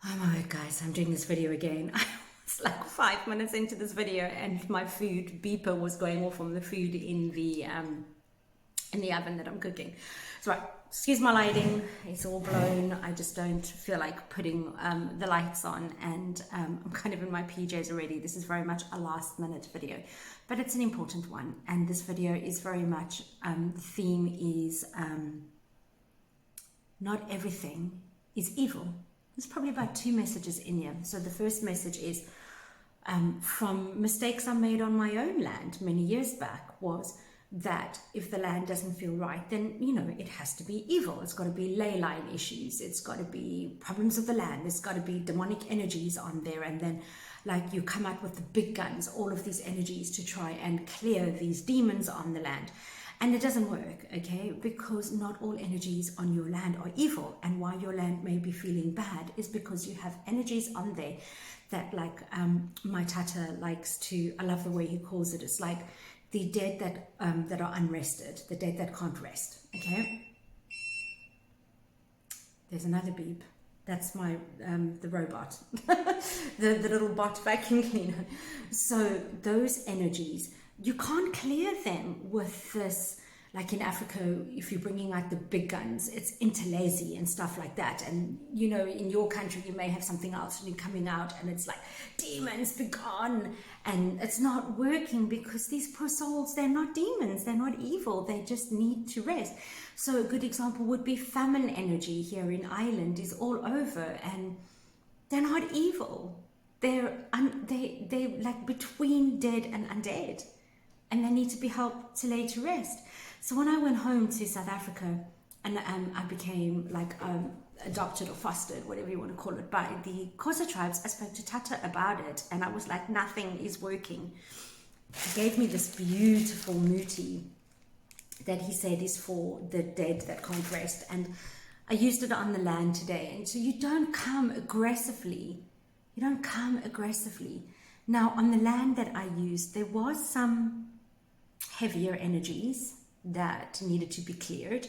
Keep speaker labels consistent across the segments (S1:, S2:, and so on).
S1: Oh my god, guys, I'm doing this video again. I was like 5 minutes into this video and my food beeper was going off on the food in the oven that I'm cooking. So right, excuse my lighting, it's all blown. I just don't feel like putting the lights on, and I'm kind of in my PJs already. This is very much a last minute video, but it's an important one. And this video is very much, the theme is not everything is evil. There's probably about 2 messages in here. So the first message is from mistakes I made on my own land many years back, was that if the land doesn't feel right, then, you know, it has to be evil. It's got to be ley line issues. It's got to be problems of the land. There's got to be demonic energies on there. And then, like, you come out with the big guns, all of these energies to try and clear these demons on the land. And it doesn't work, okay? Because not all energies on your land are evil. And why your land may be feeling bad is because you have energies on there that, like, my tata likes to, I love the way he calls it. It's like the dead that are unrested, the dead that can't rest, okay? There's another beep. That's my, the robot, the little bot vacuum cleaner. So those energies, you can't clear them with this, like in Africa, if you're bringing out the big guns, it's interlazy and stuff like that. And, you know, in your country, you may have something else and you're coming out and it's like, demons, be gone. And it's not working because these poor souls, they're not demons, they're not evil, they just need to rest. So a good example would be famine energy here in Ireland is all over, and they're not evil. They're like between dead and undead, and they need to be helped to lay to rest. So when I went home to South Africa, and I became like adopted or fostered, whatever you want to call it, by the Xhosa tribes, I spoke to Tata about it, and I was like, nothing is working. He gave me this beautiful muti that he said is for the dead that can't rest, and I used it on the land today. And so you don't come aggressively. You don't come aggressively. Now, on the land that I used, there was some heavier energies that needed to be cleared,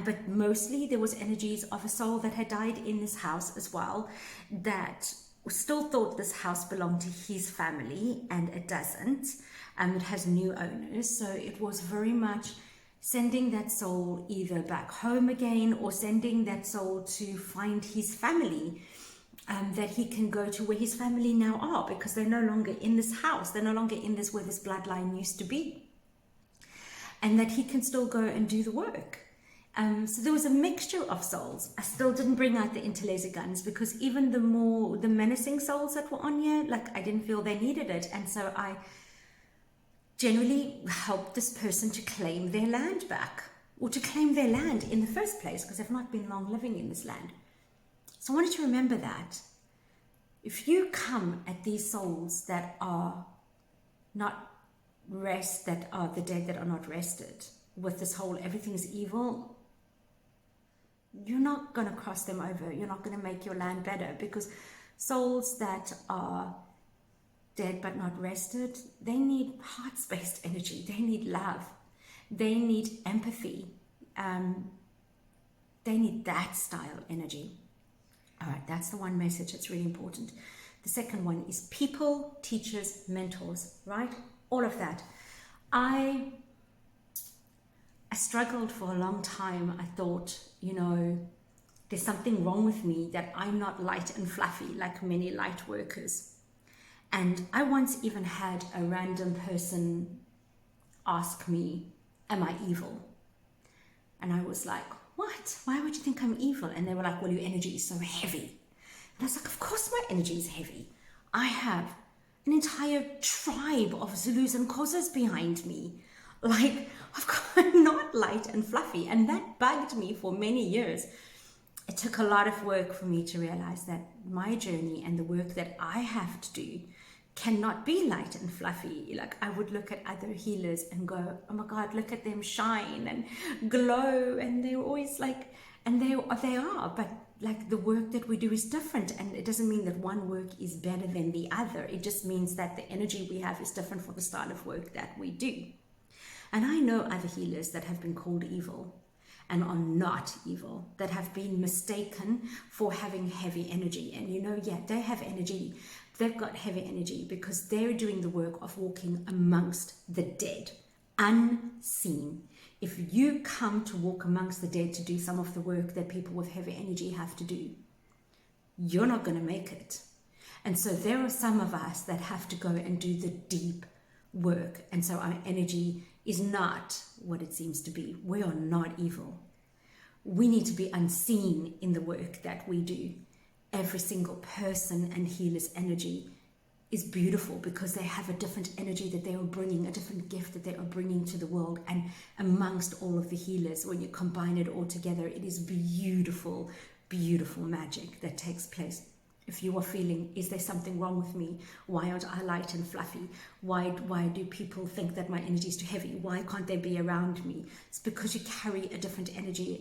S1: but mostly there was energies of a soul that had died in this house as well, that still thought this house belonged to his family, and it doesn't. It has new owners. So it was very much sending that soul either back home again, or sending that soul to find his family, that he can go to where his family now are, because they're no longer in this house. They're no longer in this where this bloodline used to be. And that he can still go and do the work. So there was a mixture of souls. I still didn't bring out the interlaser guns, because even the menacing souls that were on here, like, I didn't feel they needed it. And so I generally helped this person to claim their land back, or to claim their land in the first place, because they've not been long living in this land. So I wanted to remember that if you come at these souls that are not that are the dead that are not rested, with this whole everything is evil, you're not going to cross them over. You're not going to make your land better, because souls that are dead but not rested, they need heart-based energy. They need love. They need empathy. They need that style energy. All right, that's the one message that's really important. The second one is people, teachers, mentors, right? All of that. I struggled for a long time. I thought, you know, there's something wrong with me, that I'm not light and fluffy like many light workers. And I once even had a random person ask me, am I evil? And I was like, what? Why would you think I'm evil? And they were like, well, your energy is so heavy. And I was like, of course my energy is heavy. I have an entire tribe of Zulus and Xhosas behind me. Like, I've got not light and fluffy. And that bugged me for many years. It took a lot of work for me to realize that my journey and the work that I have to do cannot be light and fluffy. Like, I would look at other healers and go, oh my God, look at them shine and glow. And they're always like, and they are, but like, the work that we do is different. And it doesn't mean that one work is better than the other. It just means that the energy we have is different for the style of work that we do. And I know other healers that have been called evil. and are not evil, that have been mistaken for having heavy energy. And they have energy. They've got heavy energy because they're doing the work of walking amongst the dead, unseen. If you come to walk amongst the dead to do some of the work that people with heavy energy have to do, you're not going to make it. And so there are some of us that have to go and do the deep work. And so our energy is not what it seems to be. We are not evil. We need to be unseen in the work that we do. Every single person and healer's energy is beautiful because they have a different energy that they are bringing, a different gift that they are bringing to the world. And amongst all of the healers, when you combine it all together, it is beautiful, beautiful magic that takes place. If you are feeling, is there something wrong with me? Why aren't I light and fluffy? Why do people think that my energy is too heavy? Why can't they be around me? It's because you carry a different energy.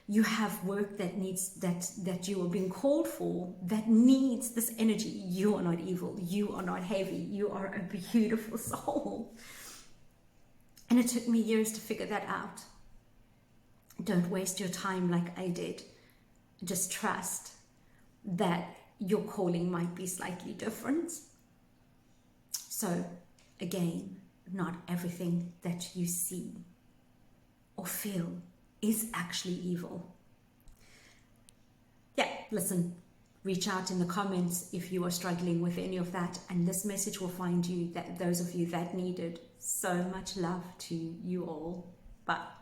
S1: You have work that needs, that you are being called for, that needs this energy. You are not evil. You are not heavy. You are a beautiful soul. And it took me years to figure that out. Don't waste your time like I did. Just trust that your calling might be slightly different. So again, not everything that you see or feel is actually evil. Yeah, listen, reach out in the comments if you are struggling with any of that, and this message will find you, that those of you that need it. So much love to you all. Bye.